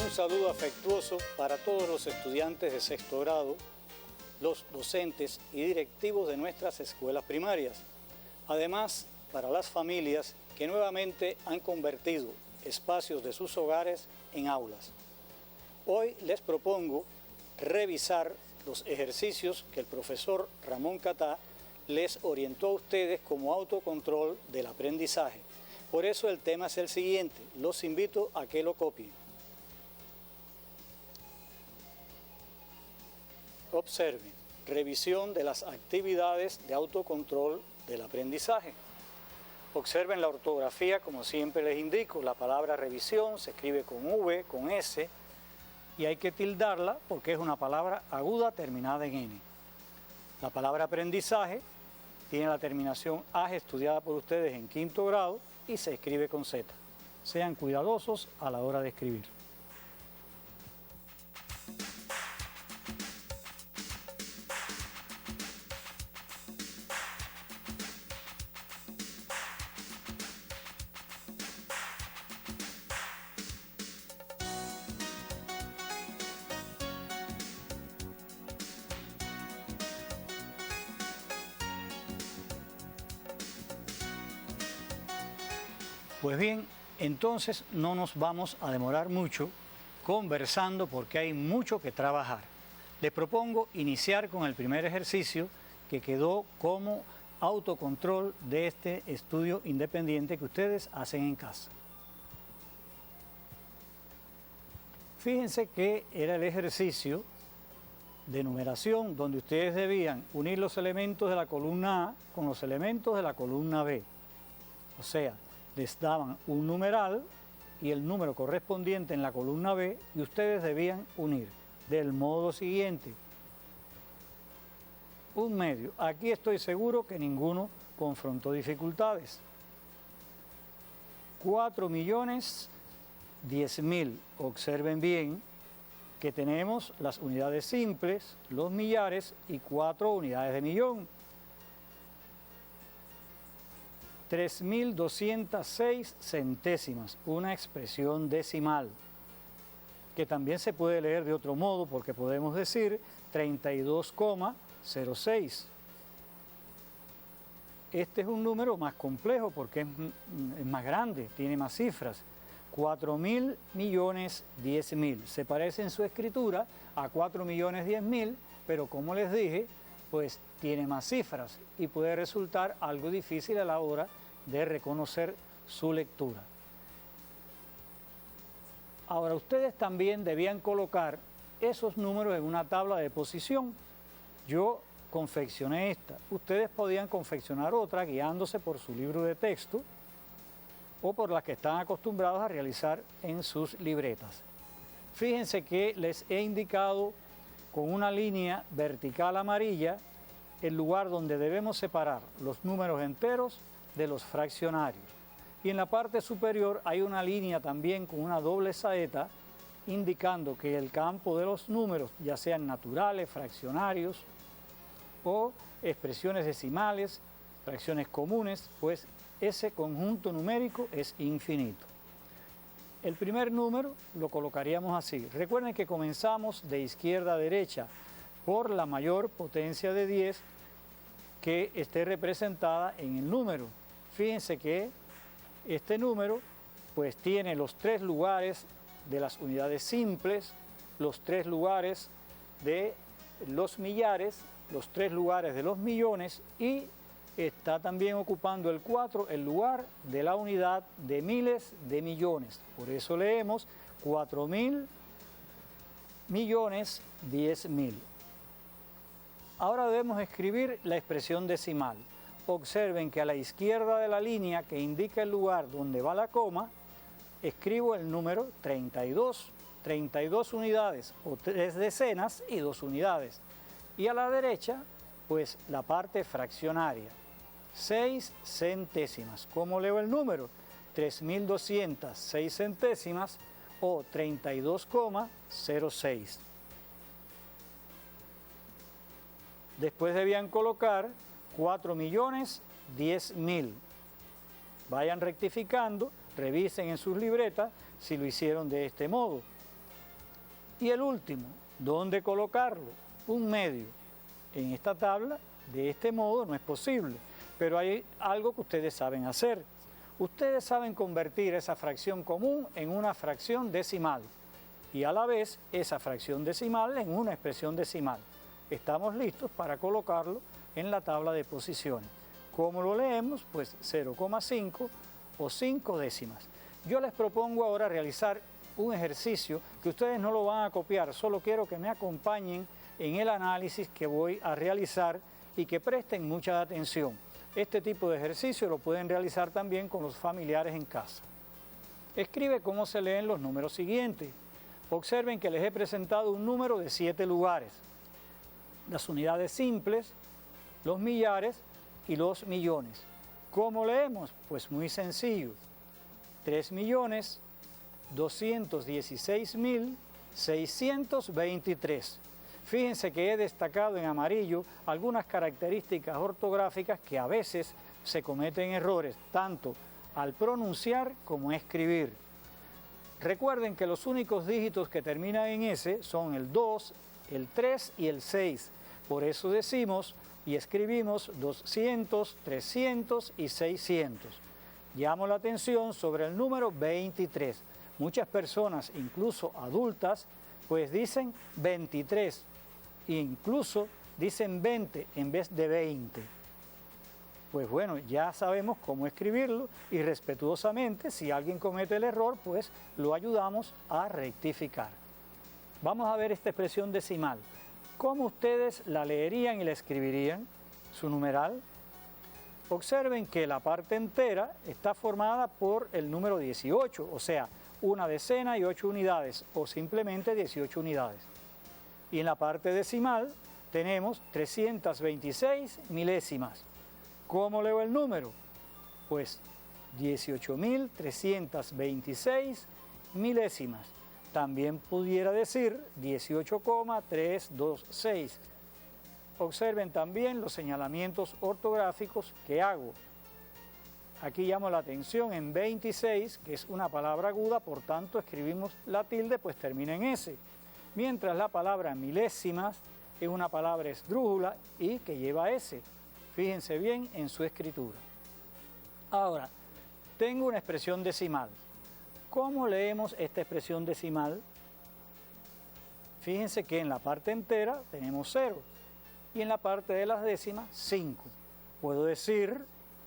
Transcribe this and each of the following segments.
Un saludo afectuoso para todos los estudiantes de sexto grado, los docentes y directivos de nuestras escuelas primarias. Además, para las familias que nuevamente han convertido espacios de sus hogares en aulas. Hoy les propongo revisar los ejercicios que el profesor Ramón Catá les orientó a ustedes como autocontrol del aprendizaje. Por eso el tema es el siguiente. Los invito a que lo copien. Observen, revisión de las actividades de autocontrol del aprendizaje. Observen la ortografía, como siempre les indico. La palabra revisión se escribe con V, con S, y hay que tildarla porque es una palabra aguda terminada en N. La palabra aprendizaje tiene la terminación AGE estudiada por ustedes en quinto grado y se escribe con Z. Sean cuidadosos a la hora de escribir. Pues bien, entonces no nos vamos a demorar mucho conversando porque hay mucho que trabajar. Les propongo iniciar con el primer ejercicio que quedó como autocontrol de este estudio independiente que ustedes hacen en casa. Fíjense que era el ejercicio de numeración donde ustedes debían unir los elementos de la columna A con los elementos de la columna B. O sea, les daban un numeral y el número correspondiente en la columna B y ustedes debían unir del modo siguiente. Un medio. Aquí estoy seguro que ninguno confrontó dificultades. 4.010.000. Observen bien que tenemos las unidades simples, los millares y 4 unidades de millón. 3.206 centésimas, una expresión decimal, que también se puede leer de otro modo porque podemos decir 32,06. Este es un número más complejo porque es más grande, tiene más cifras. 4.000.010.000. Se parece en su escritura a 4.010.000, pero como les dije, pues tiene más cifras y puede resultar algo difícil a la hora de reconocer su lectura. Ahora, ustedes también debían colocar esos números en una tabla de posición. Yo confeccioné esta. Ustedes podían confeccionar otra guiándose por su libro de texto o por las que están acostumbrados a realizar en sus libretas. Fíjense que les he indicado con una línea vertical amarilla el lugar donde debemos separar los números enteros de los fraccionarios. Y en la parte superior hay una línea también con una doble saeta indicando que el campo de los números, ya sean naturales, fraccionarios o expresiones decimales, fracciones comunes, pues ese conjunto numérico es infinito. El primer número lo colocaríamos así. Recuerden que comenzamos de izquierda a derecha por la mayor potencia de 10 que esté representada en el número. Fíjense que este número pues tiene los 3 lugares de las unidades simples, los 3 lugares de los millares, los 3 lugares de los millones y está también ocupando el 4 el lugar de la unidad de miles de millones. Por eso leemos 4.000.010.000. Ahora debemos escribir la expresión decimal. Observen que a la izquierda de la línea que indica el lugar donde va la coma, escribo el número 32. 32 unidades o 3 decenas y 2 unidades. Y a la derecha, pues la parte fraccionaria. 6 centésimas. ¿Cómo leo el número? 3.206 centésimas o 32,06. Después debían colocar 4.010.000. Vayan rectificando, revisen en sus libretas si lo hicieron de este modo. Y el último, ¿dónde colocarlo? Un medio. En esta tabla, de este modo, no es posible, pero hay algo que ustedes saben hacer. Ustedes saben convertir esa fracción común en una fracción decimal y a la vez esa fracción decimal en una expresión decimal. Estamos listos para colocarlo en la tabla de posiciones. ¿Cómo lo leemos? Pues 0,5 o 5 décimas. Yo les propongo ahora realizar un ejercicio que ustedes no lo van a copiar, solo quiero que me acompañen en el análisis que voy a realizar y que presten mucha atención. Este tipo de ejercicio lo pueden realizar también con los familiares en casa. Escribe cómo se leen los números siguientes. Observen que les he presentado un número de 7 lugares. Las unidades simples, los millares y los millones. ¿Cómo leemos? Pues muy sencillo. 3.216.623. Fíjense que he destacado en amarillo algunas características ortográficas que a veces se cometen errores, tanto al pronunciar como escribir. Recuerden que los únicos dígitos que terminan en S son el 2, el 3 y el 6. Por eso decimos y escribimos 200, 300 y 600. Llamo la atención sobre el número 23. Muchas personas, incluso adultas, pues dicen 23. Incluso dicen 20 en vez de 20. Pues bueno, ya sabemos cómo escribirlo y respetuosamente, si alguien comete el error, pues lo ayudamos a rectificar. Vamos a ver esta expresión decimal. ¿Cómo ustedes la leerían y la escribirían? Su numeral. Observen que la parte entera está formada por el número 18, o sea, una decena y 8 unidades, o simplemente 18 unidades. Y en la parte decimal tenemos 326 milésimas. ¿Cómo leo el número? Pues 18.326 milésimas. También pudiera decir 18,326. Observen también los señalamientos ortográficos que hago. Aquí llamo la atención en 26, que es una palabra aguda, por tanto escribimos la tilde, pues termina en S. Mientras la palabra milésimas es una palabra esdrújula y que lleva S. Fíjense bien en su escritura. Ahora, tengo una expresión decimal. ¿Cómo leemos esta expresión decimal? Fíjense que en la parte entera tenemos 0 y en la parte de las décimas 5. Puedo decir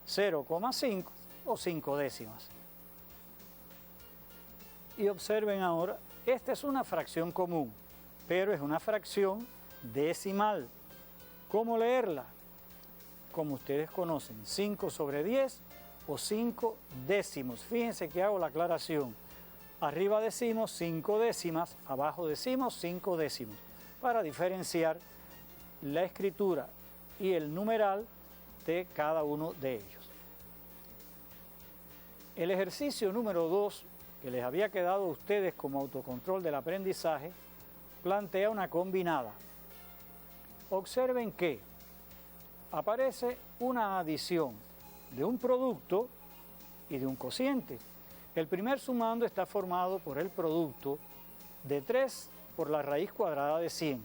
0,5 o 5 décimas. Y observen ahora, esta es una fracción común, pero es una fracción decimal. ¿Cómo leerla? Como ustedes conocen, 5 sobre 10 o 5 décimos. Fíjense que hago la aclaración. Arriba decimos 5 décimas, abajo decimos 5 décimos, para diferenciar la escritura y el numeral de cada uno de ellos. El ejercicio número 2, que les había quedado a ustedes como autocontrol del aprendizaje, plantea una combinada. Observen que aparece una adición de un producto y de un cociente. El primer sumando está formado por el producto de 3 por la raíz cuadrada de 100,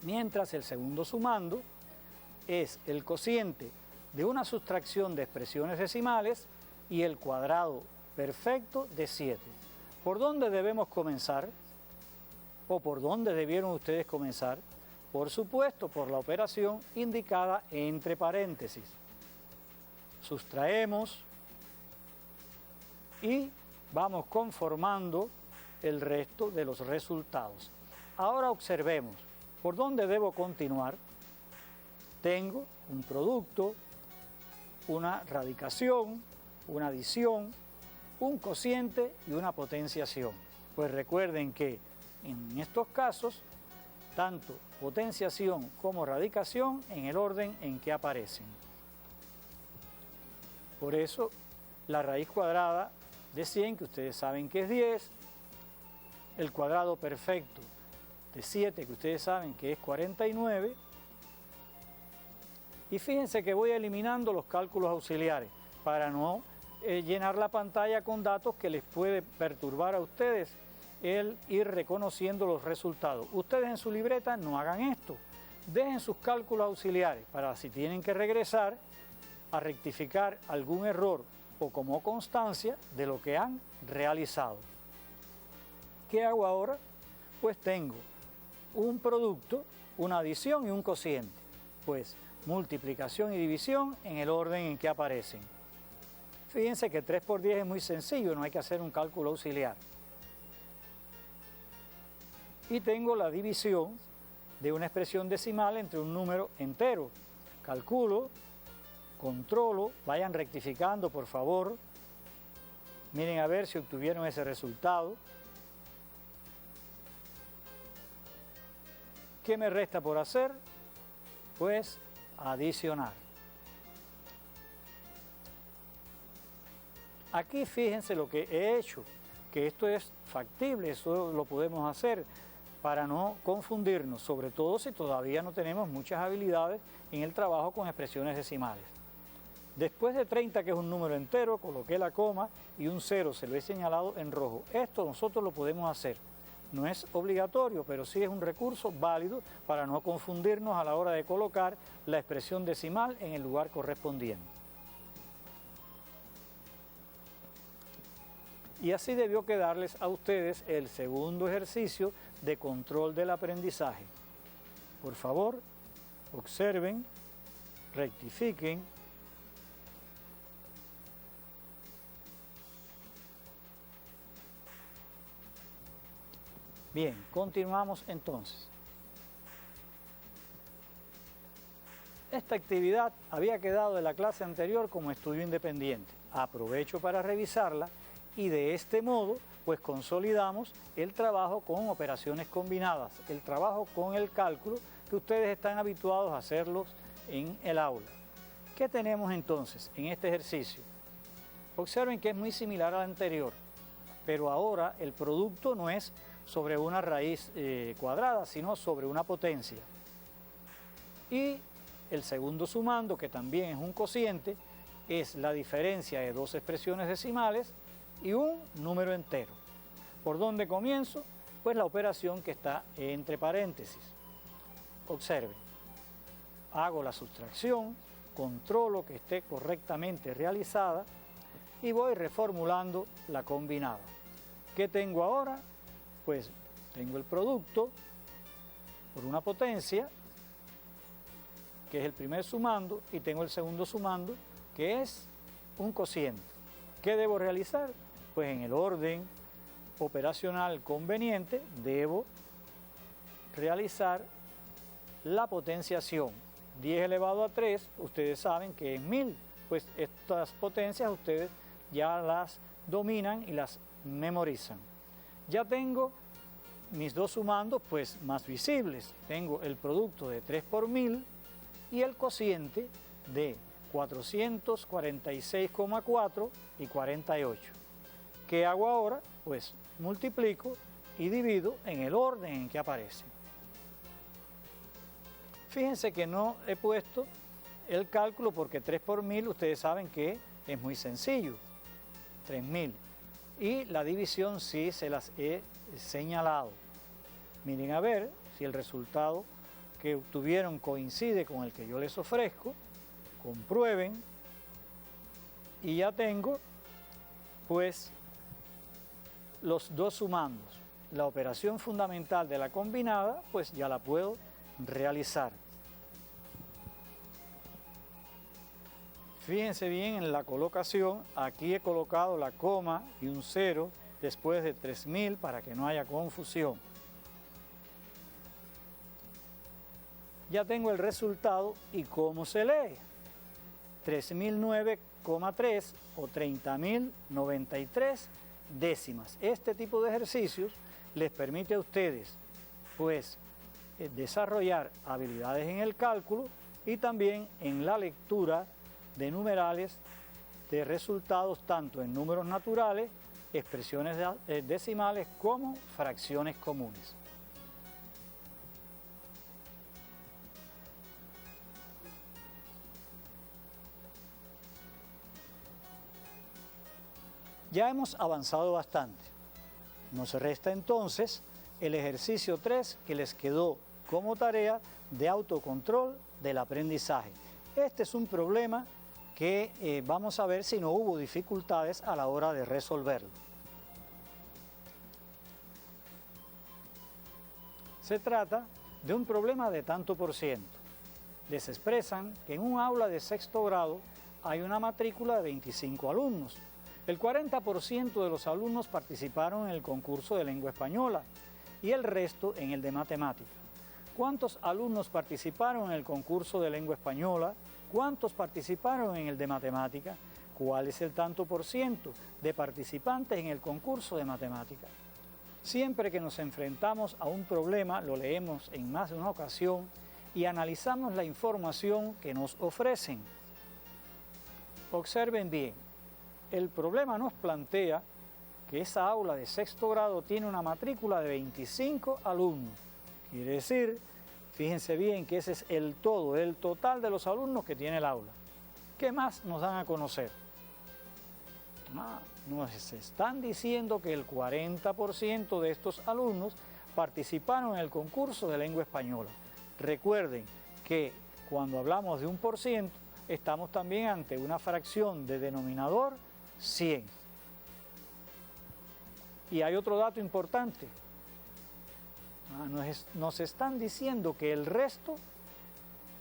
mientras el segundo sumando es el cociente de una sustracción de expresiones decimales y el cuadrado perfecto de 7. ¿Por dónde debemos comenzar? ¿O por dónde debieron ustedes comenzar? Por supuesto, por la operación indicada entre paréntesis. Sustraemos y vamos conformando el resto de los resultados. Ahora observemos, ¿por dónde debo continuar? Tengo un producto, una radicación, una adición, un cociente y una potenciación. Pues recuerden que en estos casos, tanto potenciación como radicación en el orden en que aparecen. Por eso, la raíz cuadrada de 100, que ustedes saben que es 10, el cuadrado perfecto de 7, que ustedes saben que es 49, y fíjense que voy eliminando los cálculos auxiliares para no llenar la pantalla con datos que les puede perturbar a ustedes el ir reconociendo los resultados. Ustedes en su libreta no hagan esto. Dejen sus cálculos auxiliares para si tienen que regresar a rectificar algún error o como constancia de lo que han realizado. ¿Qué hago ahora? Pues tengo un producto, una adición y un cociente. Pues multiplicación y división en el orden en que aparecen. Fíjense que 3 por 10 es muy sencillo, no hay que hacer un cálculo auxiliar. Y tengo la división de una expresión decimal entre un número entero. Calculo, controlo, vayan rectificando por favor. Miren a ver si obtuvieron ese resultado. ¿Qué me resta por hacer? Pues adicionar. Aquí fíjense lo que he hecho, que esto es factible, eso lo podemos hacer para no confundirnos, sobre todo si todavía no tenemos muchas habilidades en el trabajo con expresiones decimales. Después de 30, que es un número entero, coloqué la coma y un 0, se lo he señalado en rojo. Esto nosotros lo podemos hacer. No es obligatorio, pero sí es un recurso válido para no confundirnos a la hora de colocar la expresión decimal en el lugar correspondiente. Y así debió quedarles a ustedes el segundo ejercicio de control del aprendizaje. Por favor, observen, rectifiquen. Bien, continuamos entonces. Esta actividad había quedado de la clase anterior como estudio independiente. Aprovecho para revisarla y de este modo pues consolidamos el trabajo con operaciones combinadas, el trabajo con el cálculo que ustedes están habituados a hacerlos en el aula. ¿Qué tenemos entonces en este ejercicio? Observen que es muy similar al anterior, pero ahora el producto no es sobre una raíz cuadrada, sino sobre una potencia. Y el segundo sumando, que también es un cociente, es la diferencia de dos expresiones decimales y un número entero. ¿Por dónde comienzo? Pues la operación que está entre paréntesis. Observen, hago la sustracción, controlo que esté correctamente realizada y voy reformulando la combinada. ¿Qué tengo ahora? Pues tengo el producto por una potencia, que es el primer sumando, y tengo el segundo sumando, que es un cociente. ¿Qué debo realizar? Pues en el orden operacional conveniente debo realizar la potenciación. 10 elevado a 3, ustedes saben que es 1000, pues estas potencias ustedes ya las dominan y las memorizan. Ya tengo mis dos sumandos pues más visibles. Tengo el producto de 3 por 1000 y el cociente de 446,4 y 48. ¿Qué hago ahora? Pues multiplico y divido en el orden en que aparecen. Fíjense que no he puesto el cálculo porque 3 por 1000 ustedes saben que es muy sencillo, 3000. Y la división sí se las he señalado. Miren a ver si el resultado que obtuvieron coincide con el que yo les ofrezco. Comprueben. Y ya tengo pues los dos sumandos. La operación fundamental de la combinada pues ya la puedo realizar. Fíjense bien en la colocación, aquí he colocado la coma y un 0 después de 3000 para que no haya confusión. Ya tengo el resultado y cómo se lee. 3009,3 o 30.093 décimas. Este tipo de ejercicios les permite a ustedes pues desarrollar habilidades en el cálculo y también en la lectura de numerales de resultados tanto en números naturales, expresiones decimales como fracciones comunes. Ya hemos avanzado bastante. Nos resta entonces el ejercicio 3 que les quedó como tarea de autocontrol del aprendizaje. Este es un problema que vamos a ver si no hubo dificultades a la hora de resolverlo. Se trata de un problema de tanto por ciento. Les expresan que en un aula de sexto grado hay una matrícula de 25 alumnos. El 40% de los alumnos participaron en el concurso de lengua española y el resto en el de matemática. ¿Cuántos alumnos participaron en el concurso de lengua española? ¿Cuántos participaron en el de matemática? ¿Cuál es el tanto por ciento de participantes en el concurso de matemática? Siempre que nos enfrentamos a un problema, lo leemos en más de una ocasión y analizamos la información que nos ofrecen. Observen bien, el problema nos plantea que esa aula de sexto grado tiene una matrícula de 25 alumnos. Quiere decir, fíjense bien que ese es el total de los alumnos que tiene el aula. ¿Qué más nos dan a conocer? Nos están diciendo que el 40% de estos alumnos participaron en el concurso de lengua española. Recuerden que cuando hablamos de un por ciento, estamos también ante una fracción de denominador 100. Y hay otro dato importante. Nos están diciendo que el resto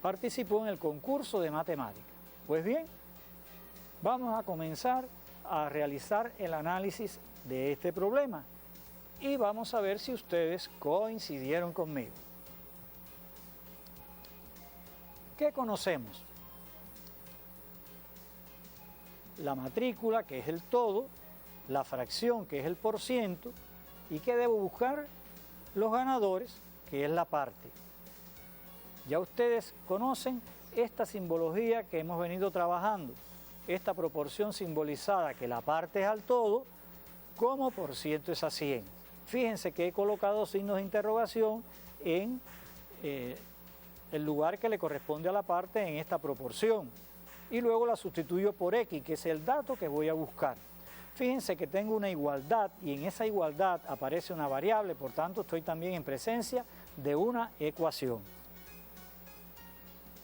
participó en el concurso de matemática. Pues bien, vamos a comenzar a realizar el análisis de este problema y vamos a ver si ustedes coincidieron conmigo. ¿Qué conocemos? La matrícula, que es el todo, la fracción, que es el por ciento, y ¿qué debo buscar? Los ganadores, que es la parte. Ya ustedes conocen esta simbología que hemos venido trabajando, esta proporción simbolizada que la parte es al todo, como por ciento es a 100. Fíjense que he colocado signos de interrogación en el lugar que le corresponde a la parte en esta proporción. Y luego la sustituyo por X, que es el dato que voy a buscar. Fíjense que tengo una igualdad y en esa igualdad aparece una variable, por tanto estoy también en presencia de una ecuación.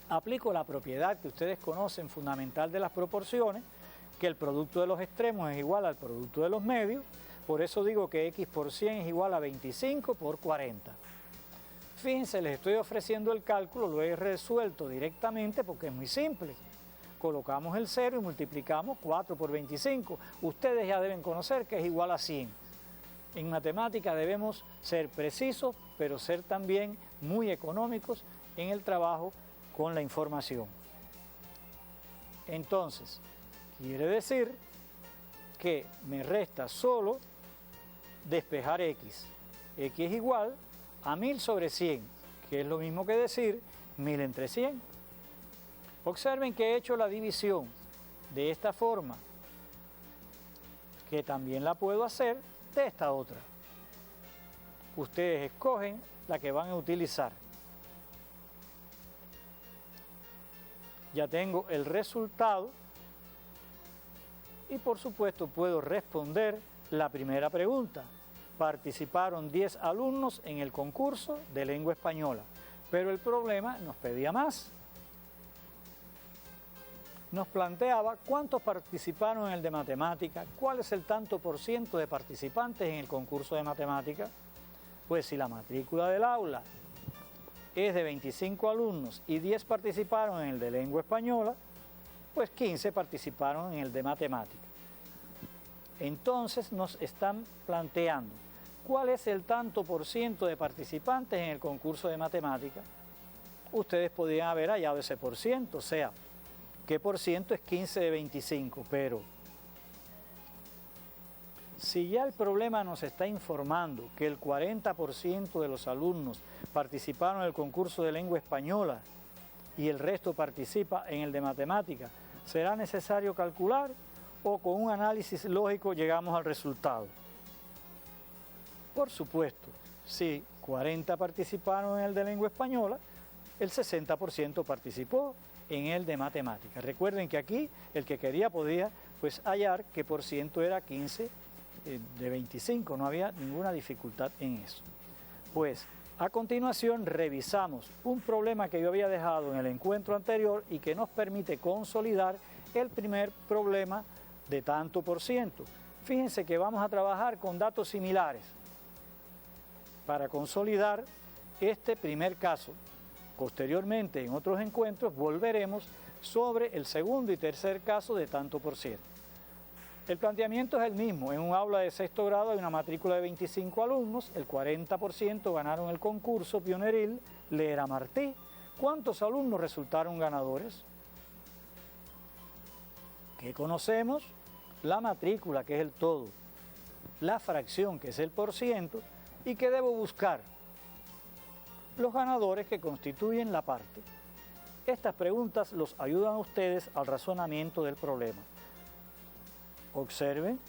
Aplico la propiedad que ustedes conocen fundamental de las proporciones, que el producto de los extremos es igual al producto de los medios, por eso digo que X por 100 es igual a 25 por 40. Fíjense, les estoy ofreciendo el cálculo, lo he resuelto directamente porque es muy simple. Colocamos el 0 y multiplicamos 4 por 25. Ustedes ya deben conocer que es igual a 100. En matemática debemos ser precisos, pero ser también muy económicos en el trabajo con la información. Entonces, quiere decir que me resta solo despejar X. X es igual a 1000 sobre 100, que es lo mismo que decir 1000 entre 100. Observen que he hecho la división de esta forma, que también la puedo hacer de esta otra. Ustedes escogen la que van a utilizar. Ya tengo el resultado y por supuesto puedo responder la primera pregunta. Participaron 10 alumnos en el concurso de lengua española, pero el problema nos pedía más. Nos planteaba cuántos participaron en el de matemática, cuál es el tanto por ciento de participantes en el concurso de matemática. Pues si la matrícula del aula es de 25 alumnos y 10 participaron en el de lengua española, pues 15 participaron en el de matemática. Entonces nos están planteando cuál es el tanto por ciento de participantes en el concurso de matemática. Ustedes podrían haber hallado ese por ciento, o sea, ¿qué por ciento es 15 de 25? Pero si ya el problema nos está informando que el 40% de los alumnos participaron en el concurso de lengua española y el resto participa en el de matemática, ¿será necesario calcular o con un análisis lógico llegamos al resultado? Por supuesto, si 40 participaron en el de lengua española, el 60% participó en el de matemáticas. Recuerden que aquí el que quería podía pues hallar qué por ciento era 15 de 25, no había ninguna dificultad en eso. Pues a continuación revisamos un problema que yo había dejado en el encuentro anterior y que nos permite consolidar el primer problema de tanto por ciento. Fíjense que vamos a trabajar con datos similares para consolidar este primer caso. Posteriormente, en otros encuentros, volveremos sobre el segundo y tercer caso de tanto por ciento. El planteamiento es el mismo. En un aula de sexto grado hay una matrícula de 25 alumnos, el 40% ganaron el concurso pioneril Leer a Martí. ¿Cuántos alumnos resultaron ganadores? ¿Qué conocemos? La matrícula, que es el todo, la fracción, que es el por ciento, y que debo buscar los ganadores que constituyen la parte. Estas preguntas los ayudan a ustedes al razonamiento del problema. Observen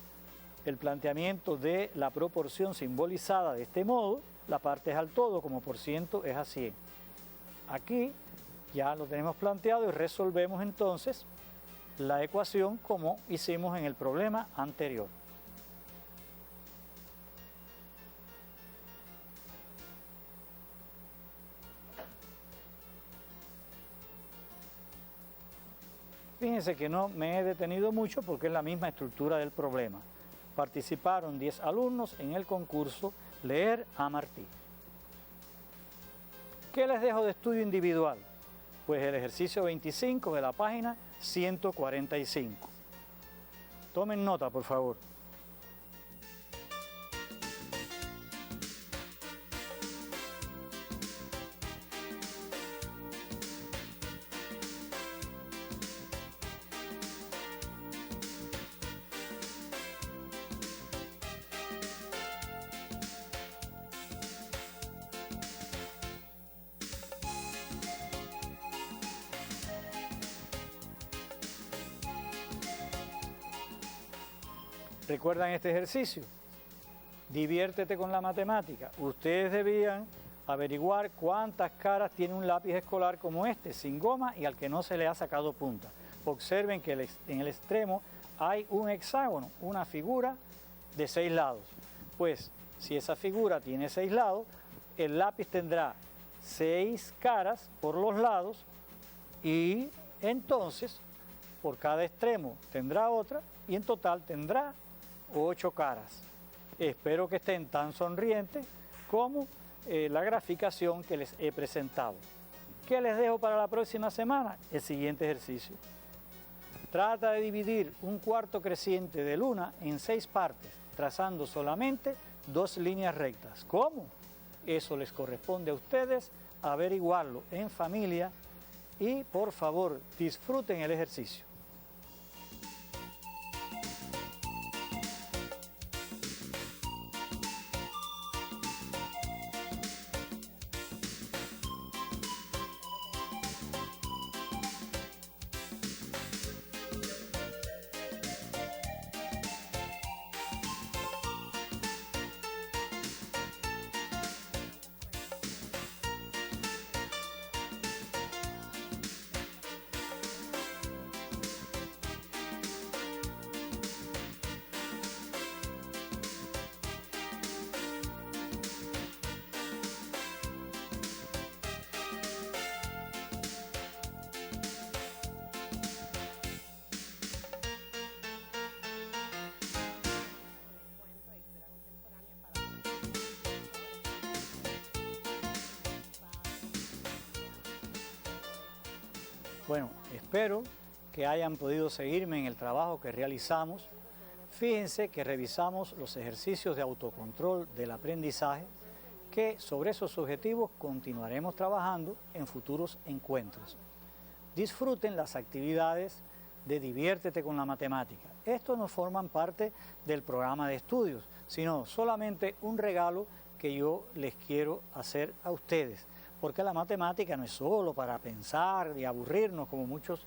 el planteamiento de la proporción simbolizada de este modo. La parte es al todo, como por ciento es a 100. Aquí ya lo tenemos planteado y resolvemos entonces la ecuación como hicimos en el problema anterior. Fíjense que no me he detenido mucho porque es la misma estructura del problema. Participaron 10 alumnos en el concurso Leer a Martí. ¿Qué les dejo de estudio individual? Pues el ejercicio 25 de la página 145. Tomen nota, por favor. ¿Recuerdan este ejercicio? Diviértete con la matemática. Ustedes debían averiguar cuántas caras tiene un lápiz escolar como este, sin goma y al que no se le ha sacado punta. Observen que en el extremo hay un hexágono, una figura de 6 lados. Pues si esa figura tiene 6 lados, el lápiz tendrá 6 caras por los lados y entonces por cada extremo tendrá otra y en total tendrá 8 caras. Espero que estén tan sonrientes como la graficación que les he presentado. ¿Qué les dejo para la próxima semana? El siguiente ejercicio. Trata de dividir un cuarto creciente de luna en 6 partes, trazando solamente 2 líneas rectas. ¿Cómo? Eso les corresponde a ustedes averiguarlo en familia y por favor disfruten el ejercicio. Bueno, espero que hayan podido seguirme en el trabajo que realizamos. Fíjense que revisamos los ejercicios de autocontrol del aprendizaje, que sobre esos objetivos continuaremos trabajando en futuros encuentros. Disfruten las actividades de Diviértete con la matemática. Estos no forman parte del programa de estudios, sino solamente un regalo que yo les quiero hacer a ustedes. Porque la matemática no es solo para pensar y aburrirnos como muchos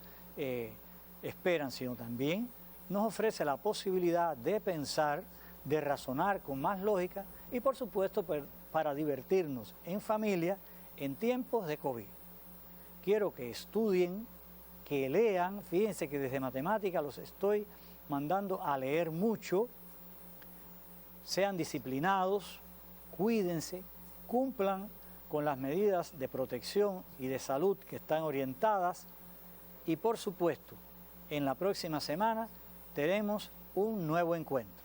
esperan, sino también nos ofrece la posibilidad de pensar, de razonar con más lógica y por supuesto para divertirnos en familia en tiempos de COVID. Quiero que estudien, que lean. Fíjense que desde matemática los estoy mandando a leer mucho sean disciplinados, cuídense, cumplan con las medidas de protección y de salud que están orientadas y por supuesto, en la próxima semana tenemos un nuevo encuentro.